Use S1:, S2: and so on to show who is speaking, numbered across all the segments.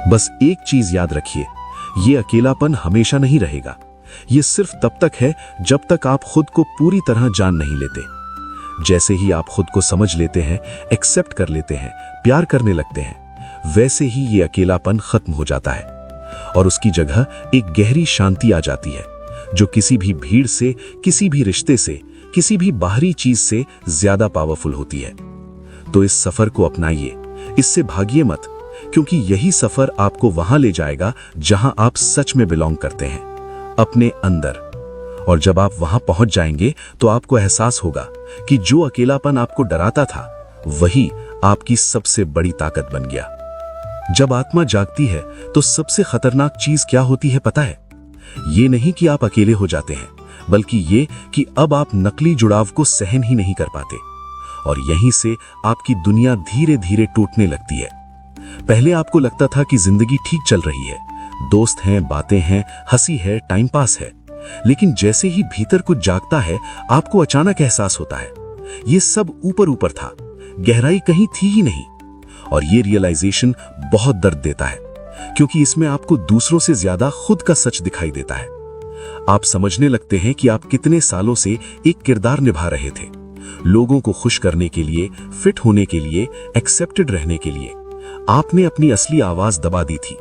S1: बस एक चीज याद रखिए, ये अकेलापन हमेशा नहीं रहेगा। ये सिर्फ तब तक है जब तक आप खुद को पूरी तरह जान नहीं लेते। जैसे ही आप खुद को समझ लेते हैं, एक्सेप्ट कर लेते हैं, प्यार करने लगते हैं, वैसे ही ये अकेलापन खत्म हो जाता है और उसकी जगह एक गहरी शांति आ जाती है, जो किसी भी भीड़ से, किसी भी रिश्ते से, किसी भी बाहरी चीज से ज्यादा पावरफुल होती है। तो इस सफर को अपनाइए, इससे भागिए मत, क्योंकि यही सफर आपको वहां ले जाएगा जहां आप सच में बिलोंग करते हैं, अपने अंदर। और जब आप वहां पहुंच जाएंगे तो आपको एहसास होगा कि जो अकेलापन आपको डराता था, वही आपकी सबसे बड़ी ताकत बन गया। जब आत्मा जागती है तो सबसे खतरनाक चीज क्या होती है पता है? ये नहीं कि आप अकेले हो जाते हैं, बल्कि ये कि अब आप नकली जुड़ाव को सहन ही नहीं कर पाते और यहीं से आपकी दुनिया धीरे धीरे टूटने लगती है। पहले आपको लगता था कि जिंदगी ठीक चल रही है, दोस्त हैं, बातें हैं, हंसी है, टाइम पास है। लेकिन जैसे ही भीतर कुछ जागता है, आपको अचानक एहसास होता है ये सब ऊपर ऊपर था, गहराई कहीं थी ही नहीं। और ये रियलाइजेशन बहुत दर्द देता है, क्योंकि इसमें आपको दूसरों से ज्यादा खुद का सच दिखाई देता है। आप समझने लगते हैं कि आप कितने सालों से एक किरदार निभा रहे थे, लोगों को खुश करने के लिए, फिट होने के लिए, एक्सेप्टेड रहने के लिए। आपने अपनी असली आवाज दबा दी थी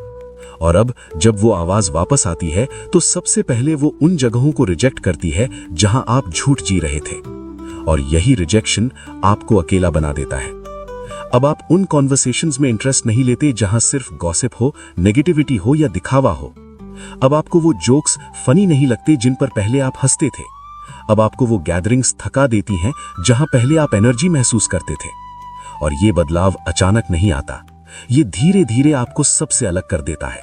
S1: और अब जब वो आवाज वापस आती है तो सबसे पहले वो उन जगहों को रिजेक्ट करती है जहां आप झूठ जी रहे थे। और यही रिजेक्शन आपको अकेला बना देता है। अब आप उन कॉन्वर्सेशंस में इंटरेस्ट नहीं लेते जहां सिर्फ गॉसिप हो, नेगेटिविटी हो या दिखावा हो। अब आपको वो जोक्स फनी नहीं लगते जिन पर पहले आप हंसते थे। अब आपको वो गैदरिंग्स थका देती हैं जहां पहले आप एनर्जी महसूस करते थे। और ये बदलाव अचानक नहीं आता, ये धीरे धीरे आपको सबसे अलग कर देता है।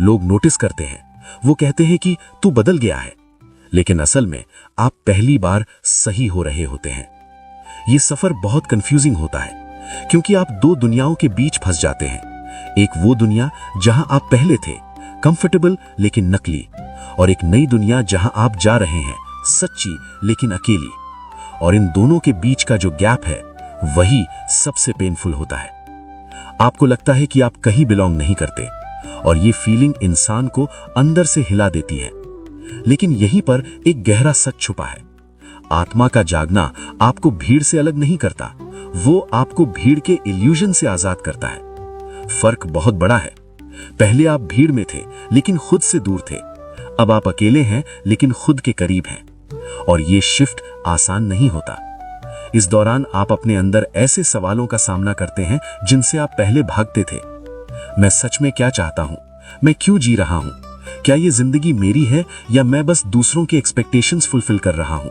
S1: लोग नोटिस करते हैं, वो कहते हैं कि तू बदल गया है, लेकिन असल में आप पहली बार सही हो रहे होते हैं। ये सफर बहुत कंफ्यूजिंग होता है, क्योंकि आप दो दुनियाओं के बीच फंस जाते हैं। एक वो दुनिया जहां आप पहले थे, कंफर्टेबल लेकिन नकली, और एक नई दुनिया जहां आप जा रहे हैं, सच्ची लेकिन अकेली। और इन दोनों के बीच का जो गैप है, वही सबसे पेनफुल होता है। आपको लगता है कि आप कहीं बिलोंग नहीं करते और ये फीलिंग इंसान को अंदर से हिला देती है। लेकिन यहीं पर एक गहरा सच छुपा है। आत्मा का जागना आपको भीड़ से अलग नहीं करता, वो आपको भीड़ के इल्यूजन से आजाद करता है। फर्क बहुत बड़ा है। पहले आप भीड़ में थे लेकिन खुद से दूर थे। अब आप अकेले हैं लेकिन खुद के करीब हैं। और ये शिफ्ट आसान नहीं होता। इस दौरान आप अपने अंदर ऐसे सवालों का सामना करते हैं जिनसे आप पहले भागते थे। मैं सच में क्या चाहता हूं? मैं क्यों जी रहा हूं? क्या ये जिंदगी मेरी है या मैं बस दूसरों के एक्सपेक्टेशंस फुलफिल कर रहा हूं?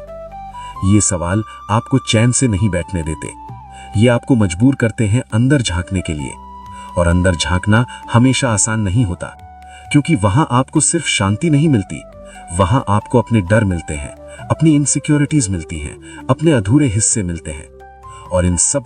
S1: ये सवाल आपको चैन से नहीं बैठने देते। ये आपको मजबूर करते हैं अंदर झांकने के लिए। और अंदर झांकना हमेशा आसान नहीं होता, क्योंकि वहां आपको सिर्फ शांति नहीं मिलती, वहां आपको अपने डर मिलते हैं, अपनी इनसिक्योरिटीज मिलती हैं, अपने अधूरे हिस्से मिलते हैं। और इन सब